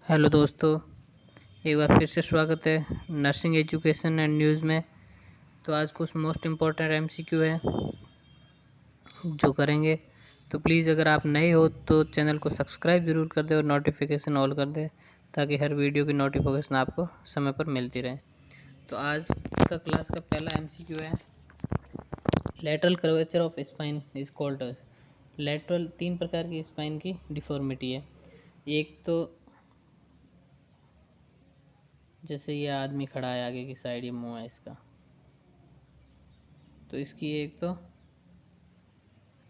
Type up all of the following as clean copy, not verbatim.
Hello दोस्तों, एक बार फिर से स्वागत है नर्सिंग एजुकेशन एंड न्यूज़ में। तो आज कुछ मोस्ट इम्पॉर्टेंट एमसीक्यू है जो करेंगे। तो प्लीज़ अगर आप नए हो तो चैनल को सब्सक्राइब ज़रूर कर दें और नोटिफिकेशन ऑल कर दें ताकि हर वीडियो की नोटिफिकेशन आपको समय पर मिलती रहे। तो आज का क्लास का पहला एमसीक्यू है, lateral curvature of spine is called. Lateral 3 प्रकार की स्पाइन की डिफॉर्मिटी है। एक तो जैसे ये आदमी खड़ा है, आगे की साइड ये मुंह है इसका, तो इसकी एक तो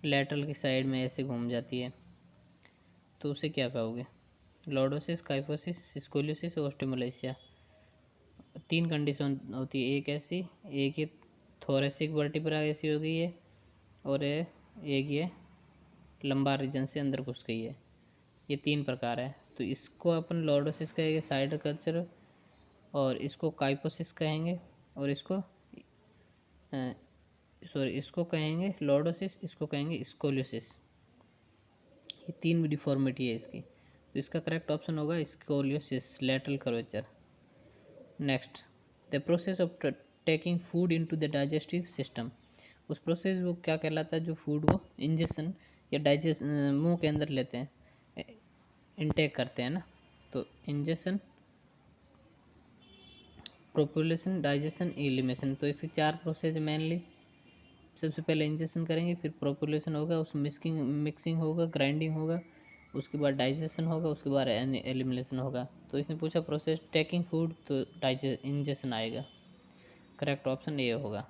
लेटरल की साइड में ऐसे घूम जाती है, तो उसे क्या कहोगे? Lordosis, kyphosis, scoliosis, osteomalacia. 3 condition होती है, एक ऐसी, एक ये थोरेसिक वर्टिब्रा ऐसी हो गई है, और एक ये लंबार रीजन से अंदर घुस गई है। ये 3 प्रकार है। तो इसको अपन लॉर्डोसिस कहेंगे, साइडर कल्चर, और इसको काइफोसिस कहेंगे, और इसको इसको कहेंगे लॉर्डोसिस, इसको कहेंगे स्कोलियोसिस। ये 3 डिफॉर्मिटी है इसकी, तो इसका करेक्ट ऑप्शन होगा scoliosis, lateral curvature. Next, the process of taking food into the digestive system. उस प्रोसेस वो क्या कहलाता है जो फूड को इंजेक्शन या डाइजेस्ट मुंह के अंदर लेते हैं, इनटेक करते हैं ना। तो इंजेक्शन, प्रोपुलेशन, डाइजेशन, एलिमिनेशन। तो इसके 4 प्रोसेस मेनली। सबसे पहले इंजेक्शन करेंगे, फिर प्रोपुलेशन होगा, उस मिक्सिंग होगा, ग्राइंडिंग होगा, उसके बाद डाइजेशन होगा, उसके बाद एलिमिनेशन होगा। तो इसने पूछा प्रोसेस टेकिंग फूड, तो डाइजेस्ट इंजेक्शन आएगा। करेक्ट ऑप्शन ये होगा।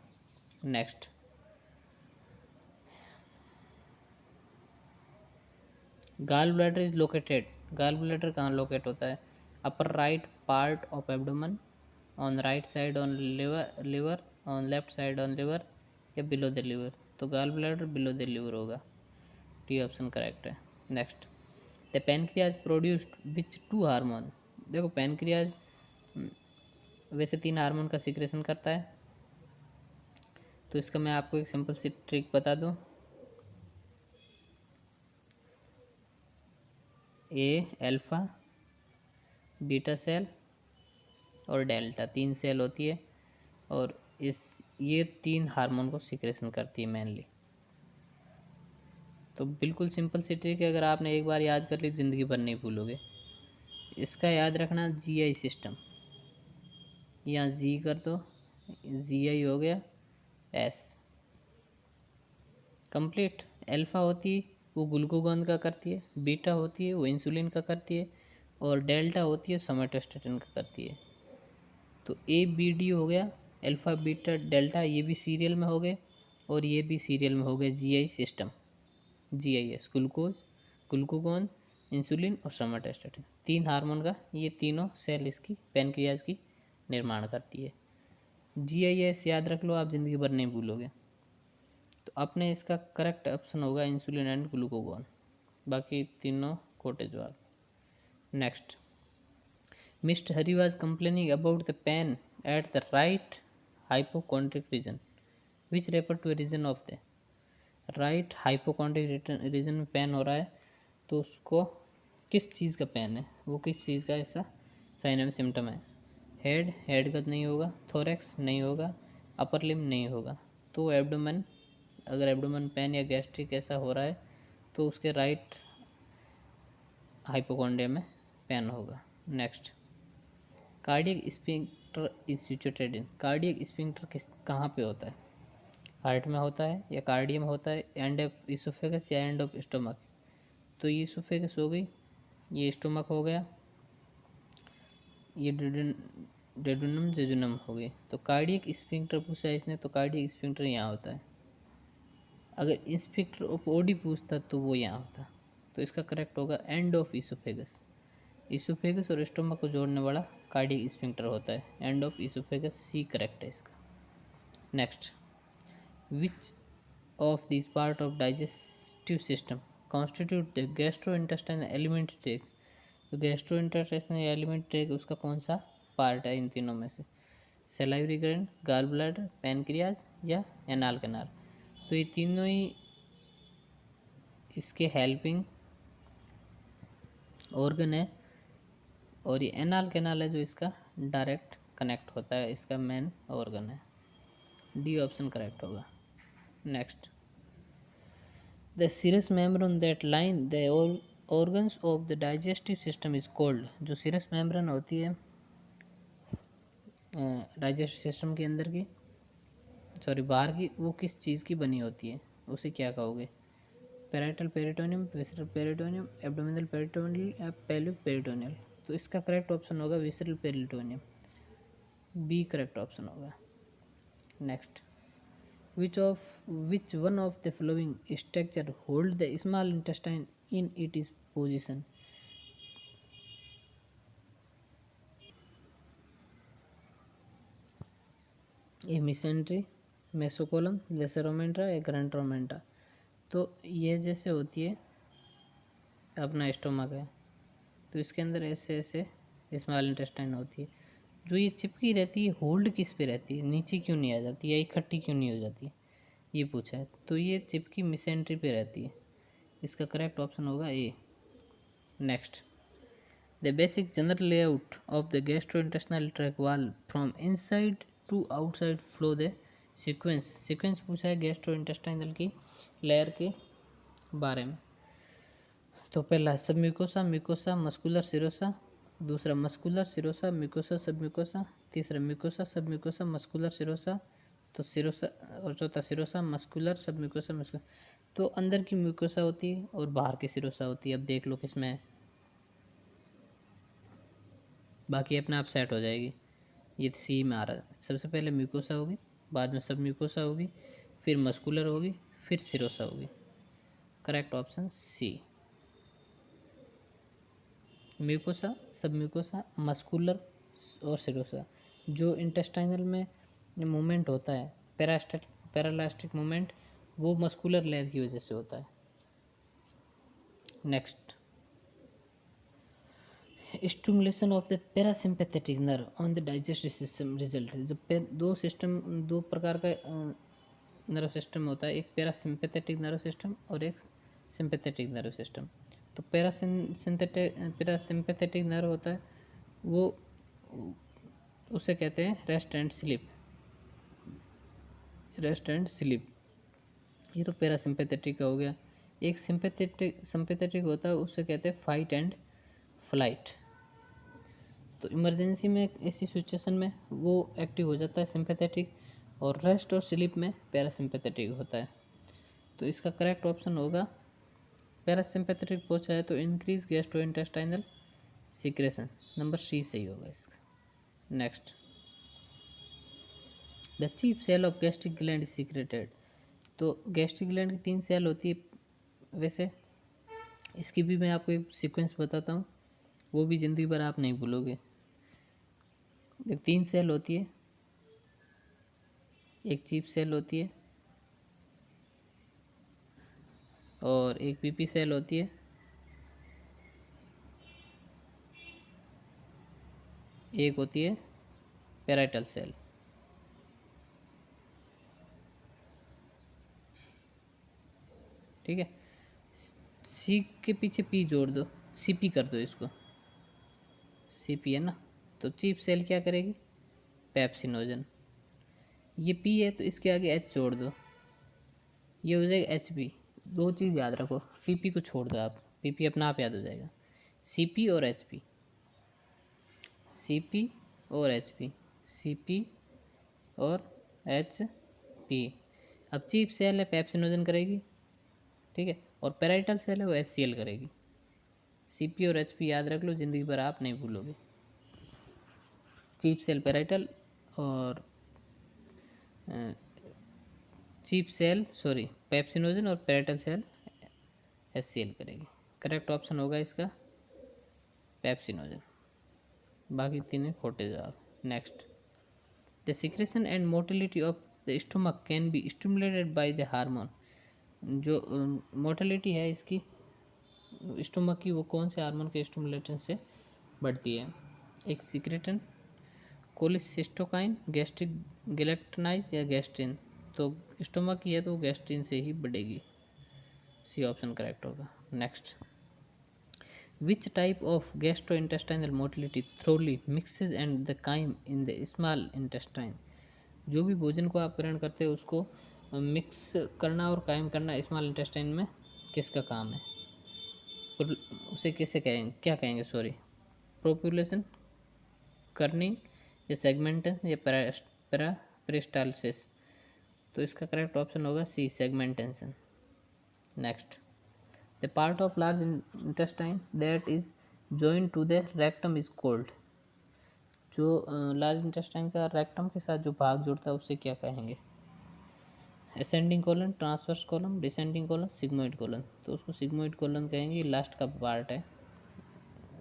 Next, gall bladder is located. Gall bladder कहाँ लोकेट होता है? Upper right part of abdomen, on right side on liver, on left side on liver, या बिलो द लिवर। तो gall bladder below the liver होगा। D option correct है। Next, the pancreas produced which 2 hormone. देखो pancreas वैसे 3 hormone का secretion करता है। तो इसका मैं आपको एक सिंपल सी ट्रिक बता दूं। ए अल्फा, बीटा सेल और डेल्टा, 3 सेल होती है, और ये 3 हार्मोन को सिक्रेशन करती है मेनली। तो बिल्कुल सिंपल सी ट्रिक है, अगर आपने एक बार याद कर ली ज़िंदगी भर नहीं भूलोगे। इसका याद रखना, जीआई सिस्टम, यहाँ जी कर दो, जीआई हो गया, एस कंप्लीट। अल्फ़ा होती है वो ग्लूकागॉन का करती है, बीटा होती है वो इंसुलिन का करती है, और डेल्टा होती है सोमेटोस्टेटिन का करती है। तो ए बी डी हो गया, अल्फ़ा बीटा डेल्टा, ये भी सीरियल में हो गए, और ये भी सीरियल में हो गए GI system. GIS glucose, glucagon, insulin और सोमेटोस्टेटिन, 3 हार्मोन का ये तीनों सेल इसकी पैनक्रियाज की निर्माण करती है। जीआईएस याद रख लो, आप ज़िंदगी भर नहीं भूलोगे। तो अपने इसका करेक्ट ऑप्शन होगा इंसुलिन एंड ग्लूकागॉन, बाकी तीनों खोटे जवाब। Next, mister Hari was complaining about the pain at the right hypochondriac region which refer to region of the right hypochondriac region में पेन हो रहा है, तो उसको किस चीज़ का पेन है, वो किस चीज़ का ऐसा साइन एंड सिम्टम है? हेड का नहीं होगा, थोरेक्स नहीं होगा, अपर लिम नहीं होगा। तो एब्डोमेन, अगर एब्डोमेन पेन या गैस्ट्रिक ऐसा हो रहा है तो उसके राइट हाइपोकॉन्ड्रिया में पेन होगा। Next, cardiac sphincter is situated in. Cardiac sphincter किस कहाँ पे होता है? हार्ट में होता है, या कार्डियम होता है, एंड ऑफ इसोफेगस या एंड ऑफ स्टोमक। तो ये इसोफेगस हो गई, ये स्टोमक हो गया, ये डेडुनम जेजुनम हो गई। तो कार्डियक स्फिंक्टर पूछा है इसने, तो कार्डियक स्फिंक्टर यहाँ होता है। अगर इंस्पेक्टर ऑफ ओडी पूछता तो वो यहाँ होता। तो इसका करेक्ट होगा एंड ऑफ इसोफेगस। इसोफेगस और स्टोमक को जोड़ने वाला कार्डियक स्फिंक्टर होता है, end of oesophagus, C correct है इसका। Next, which of this part of digestive system constitute the gastro intestine alimentary tract. तो गैस्ट्रो इंटेस्टाइन एलिमेंट्री ट्रैक उसका कौन सा पार्ट है इन तीनों में से? Salivary gland, gall bladder, pancreas या एनाल कैनाल। तो ये तीनों ही इसके हेल्पिंग ऑर्गन है और ये एनाल कैनाल है जो इसका डायरेक्ट कनेक्ट होता है, इसका मेन ऑर्गन है। डी ऑप्शन करेक्ट होगा। Next, the serous membrane that line the organs of the digestive system is called. जो सीरस मेम्ब्रेन होती है डाइजेस्टिव सिस्टम के अंदर की, सॉरी बाहर की, वो किस चीज़ की बनी होती है, उसे क्या कहोगे? Parietal peritoneum, visceral peritoneum, abdominal peritoneal या पेल्विक पेरिटोनियल। तो इसका करेक्ट ऑप्शन होगा visceral peritoneum, B correct option होगा। Next, which one of the following structure hold the small intestine in its position? A mesentery, mesocolon, lesser omentum या greater omentum. तो ये जैसे होती है अपना स्टोमक है, तो इसके अंदर ऐसे ऐसे स्मॉल इंटेस्टाइन होती है। जो ये चिपकी रहती है, होल्ड किस पे रहती है, नीचे क्यों नहीं आ जाती या इकट्ठी क्यों नहीं हो जाती, ये पूछा है। तो ये चिपकी मिसेंट्री पे रहती है, इसका करेक्ट ऑप्शन होगा A. Next, the basic general layout of the gastrointestinal tract wall from inside to outside flow the sequence पूछा है गैस्ट्रोइंटेस्टाइनल की लेयर के बारे में। तो पहला सब म्यूकोसा, म्यूकोसा मस्कुलर सिरोसा, दूसरा मस्कुलर सिरोसा म्यूकोसा सब म्यूकोसा, तीसरा म्यूकोसा सब म्यूकोसा मस्कुलर सिरोसा, तो सिरोसा, और चौथा सिरोसा मस्कुलर सब म्यूकोसा मस्कुलर। तो अंदर की म्यूकोसा होती है और बाहर की सिरोसा होती है। अब देख लो किसमें है, बाकी अपने आप सेट हो जाएगी। ये सी में आ रहा है, सबसे पहले म्यूकोसा होगी, बाद में सब म्यूकोसा होगी, फिर मस्कुलर होगी, फिर सिरोसा होगी। करेक्ट ऑप्शन सी, म्यूकोसा सब म्यूकोसा मस्कुलर और सिरोसा। जो इंटेस्टाइनल में मूवमेंट होता है पैरालास्टिक मूवमेंट, वो मस्कुलर लेयर की वजह से होता है। Next, stimulation of the parasympathetic nerve on the digestive system result. जब दो प्रकार का नर्व सिस्टम होता है, एक पैरासिम्पैथेटिक नर्व सिस्टम और एक सिंपैथेटिक नर्व सिस्टम। तो पैरासिम्पैथेटिक नर्व होता है वो, उसे कहते हैं rest and sleep, rest and sleep. ये तो पैरासिम्पैथेटिक का हो गया। एक सिंपैथेटिक होता है, उससे कहते हैं फाइट एंड फ्लाइट। तो इमरजेंसी में ऐसी सिचुएशन में वो एक्टिव हो जाता है सिंपैथेटिक, और रेस्ट और स्लीप में पैरासिम्पैथेटिक होता है। तो इसका करेक्ट ऑप्शन होगा पैरासिम्पैथेटिक पूछा है तो increase gastrointestinal secretion, number C सही होगा इसका। Next, the chief cell of gastric gland is secreted. तो गैस्ट्रिक ग्लैंड की 3 सेल होती है वैसे, इसकी भी मैं आपको एक सीक्वेंस बताता हूँ, वो भी ज़िंदगी भर आप नहीं भूलोगे। 3 सेल होती है, एक चीफ सेल होती है और एक पीपी सेल होती है, एक होती है पैराइटल सेल। ठीक है, सी के पीछे पी जोड़ दो, सीपी कर दो इसको, सीपी है ना। तो चीफ सेल क्या करेगी, पेप्सिनोजन। ये पी है तो इसके आगे एच जोड़ दो, ये हो जाएगा एच पी। 2 चीज़ याद रखो, पीपी को छोड़ दो आप, पीपी अपना आप याद हो जाएगा। सीपी और एचपी, सीपी और एचपी, सीपी और एचपी। अब चीफ सेल है पेप्सिनोजन करेगी, ठीक है, और पैराइटल सेल है वो एचसीएल करेगी। सीपी और एचपी याद रख लो, ज़िंदगी भर आप नहीं भूलोगे। चीफ सेल पैराइटल और चीफ सेल सॉरी पेप्सिनोजन और पैराइटल सेल एचसीएल करेगी। करेक्ट ऑप्शन होगा इसका पेप्सिनोजन, बाकी 3 खोटे जवाब। Next, the secretion and motility of the stomach can be stimulated by the hormone. जो मोटिलिटी है इसकी स्टोमक की, वो कौन से हार्मोन के स्टिमुलेशन से बढ़ती है? एक सिक्रेटन, कोलिसिस्टोकाइन, गैस्ट्रिक गैलेक्टनाइज या गैस्ट्रिन। तो स्टोमक की है तो गैस्ट्रिन से ही बढ़ेगी, सी ऑप्शन करेक्ट होगा। Next, Which type of gastrointestinal motility thoroughly mixes and the chyme in the small intestine? जो भी भोजन को आप ग्रहण करते हैं उसको मिक्स करना और कायम करना स्मॉल इंटेस्टाइन में किसका काम है? और उसे किसे कहेंगे, क्या कहेंगे, सॉरी, प्रोपुलेशन, कर्निंग या सेगमेंटन या पेरिस्टालसिस? तो इसका करेक्ट ऑप्शन होगा C, segmentation. Next, the part of large intestine that is joint to the rectum is called. जो लार्ज इंटेस्टाइन का रेक्टम के साथ जो भाग जुड़ता है उसे क्या कहेंगे? Ascending colon, transverse colon, descending colon, sigmoid colon. तो उसको सिग्मोइड कॉलन कहेंगे, लास्ट का पार्ट है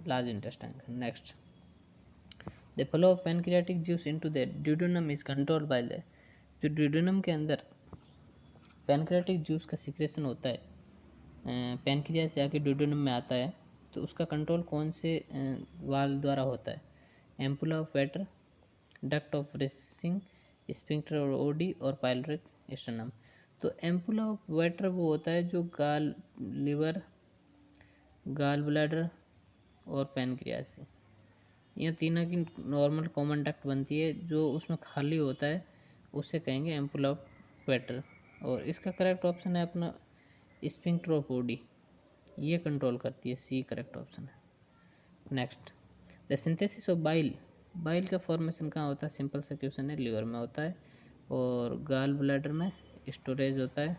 लार्ज इंटेस्टाइन का। Next, the flow of pancreatic juice into the duodenum is controlled by the. जो ड्यूडेनम के अंदर पैनक्रियाटिक जूस का सिक्रेशन होता है, पैनक्रिया से आके ड्यूडेनम में आता है, तो उसका कंट्रोल कौन से वाल्व द्वारा होता है? Ampulla of waiter, duct of racing, sphincter और ओडी, और पाइलरी स्टर्नम। तो एम्पुला ऑफ वेटर वो होता है जो गाल, लिवर, गाल ब्लैडर और पैनक्रियास से, यह तीनों की नॉर्मल कॉमन डक्ट बनती है, जो उसमें खाली होता है उसे कहेंगे एम्पुला ऑफ वेटर। और इसका करेक्ट ऑप्शन है अपना स्फिंक्टर ऑफ ओडी, ये कंट्रोल करती है, सी करेक्ट ऑप्शन है। Next, the synthesis of bile. Bile का फॉर्मेशन कहाँ होता है? सिंपल सा क्वेश्चन है, लिवर में होता है और गाल ब्लैडर में स्टोरेज होता है,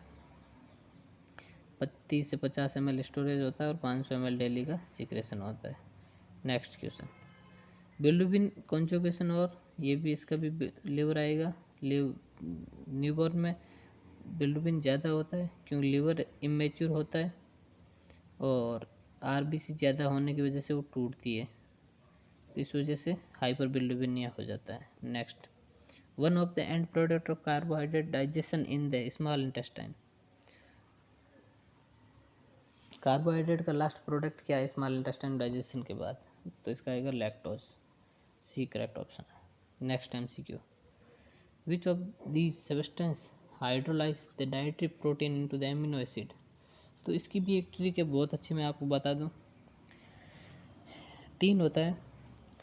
30 से 50 ml स्टोरेज होता है और 500 ml डेली का सिक्रेशन होता है। नेक्स्ट क्वेश्चन, बिल्रुबिन कॉन्जुगेशन, और ये भी इसका भी लिवर आएगा। न्यूबॉर्न में बिल्रुबिन ज़्यादा होता है क्योंकि लिवर इमेच्योर होता है और आरबीसी ज़्यादा होने की वजह से वो टूटती है, इस वजह से हाइपर बिल्रुबिनिया हो जाता है। Next, one of the end product of carbohydrate digestion in the small intestine. Carbohydrate का लास्ट प्रोडक्ट क्या है स्मॉल इंटेस्टाइन डाइजेशन के बाद? तो इसका आएगा लैक्टोज, सी करेक्ट ऑप्शन है। Next MCQ, which of these substance hydrolyse the dietary protein into the amino acid? तो इसकी भी एक ट्रिक है बहुत अच्छी, मैं आपको बता दूं। 3 होता है,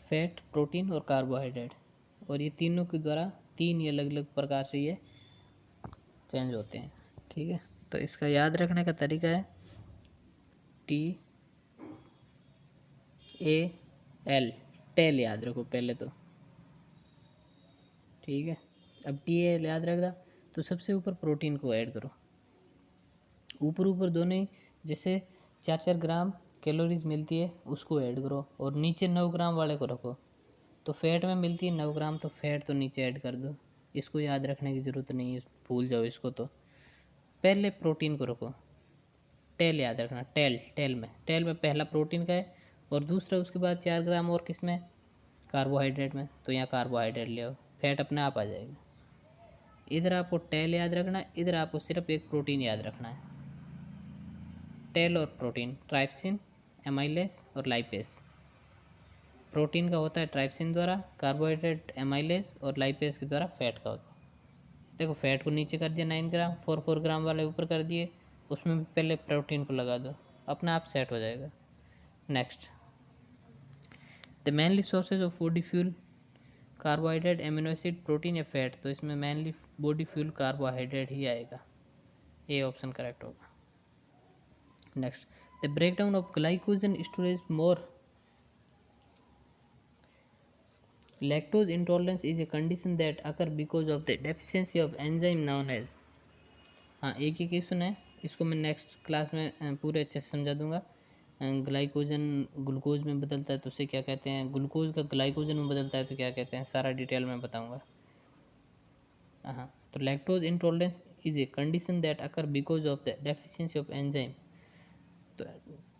फैट, प्रोटीन और कार्बोहाइड्रेट, और ये तीनों के द्वारा 3 ही अलग अलग प्रकार से ये चेंज होते हैं, ठीक है। तो इसका याद रखने का तरीका है TAL, टेल याद रखो पहले तो, ठीक है। अब TAL याद रखा तो सबसे ऊपर प्रोटीन को ऐड करो, ऊपर ऊपर दोनों ही, जैसे 4-4 ग्राम कैलोरीज मिलती है उसको ऐड करो, और नीचे 9 ग्राम वाले को रखो। तो फैट में मिलती है 9 ग्राम, तो फैट तो नीचे ऐड कर दो, इसको याद रखने की ज़रूरत नहीं है, भूल जाओ इसको। तो पहले प्रोटीन को रखो, टेल याद रखना, टेल में पहला प्रोटीन का है और दूसरा उसके बाद 4 ग्राम और किस में? कार्बोहाइड्रेट में। तो यहाँ कार्बोहाइड्रेट ले आओ, फैट अपने आप आ जाएगा। इधर आपको टेल याद रखना है, इधर आपको सिर्फ एक प्रोटीन याद रखना है। टेल और प्रोटीन, ट्राइप्सिन, एमाइलेज और लाइपेज। प्रोटीन का होता है ट्राइप्सिन द्वारा, कार्बोहाइड्रेट एमाइलेज, और लाइपेज के द्वारा फैट का होता है। देखो फैट को नीचे कर दिया 9 ग्राम, 4 ग्राम वाले ऊपर कर दिए, उसमें भी पहले प्रोटीन को लगा दो, अपना आप सेट हो जाएगा। Next, the mainly sources of body fuel, carbohydrate, amino acid, protein या फैट? तो इसमें मेनली बॉडी फ्यूल कार्बोहाइड्रेट ही आएगा, ए ऑप्शन करेक्ट होगा। Next, the breakdown of glycogen storage more. Lactose intolerance is a condition that occur because of the deficiency of enzyme known as. हाँ, एक ही question है, इसको मैं नेक्स्ट क्लास में पूरे अच्छे से समझा दूंगा। ग्लाइकोजन ग्लूकोज में बदलता है तो उसे क्या कहते हैं, ग्लूकोज का ग्लाइकोजन में बदलता है तो क्या कहते हैं, सारा डिटेल में बताऊंगा। हाँ, तो lactose intolerance is a condition that occur because of the deficiency of enzyme. तो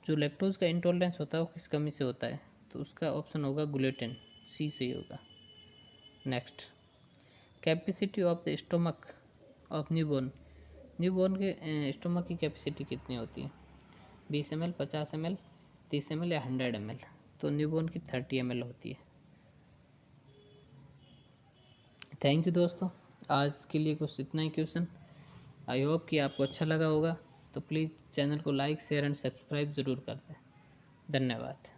जो लैक्टोज का इंटॉलरेंस होता है वो किस कमी से होता है? तो उसका ऑप्शन होगा ग्लूटेन, सी सही होगा। Next, capacity of the stomach of newborn. Newborn के स्टोमक की कैपेसिटी कितनी होती है? 20 ml, 50 ml, 30 ml या 100 ml? तो न्यूबॉर्न की 30 ml होती है। थैंक यू दोस्तों, आज के लिए कुछ इतना ही क्वेश्चन। आई होप कि आपको अच्छा लगा होगा, तो प्लीज़ चैनल को लाइक, शेयर एंड सब्सक्राइब ज़रूर कर दें। धन्यवाद।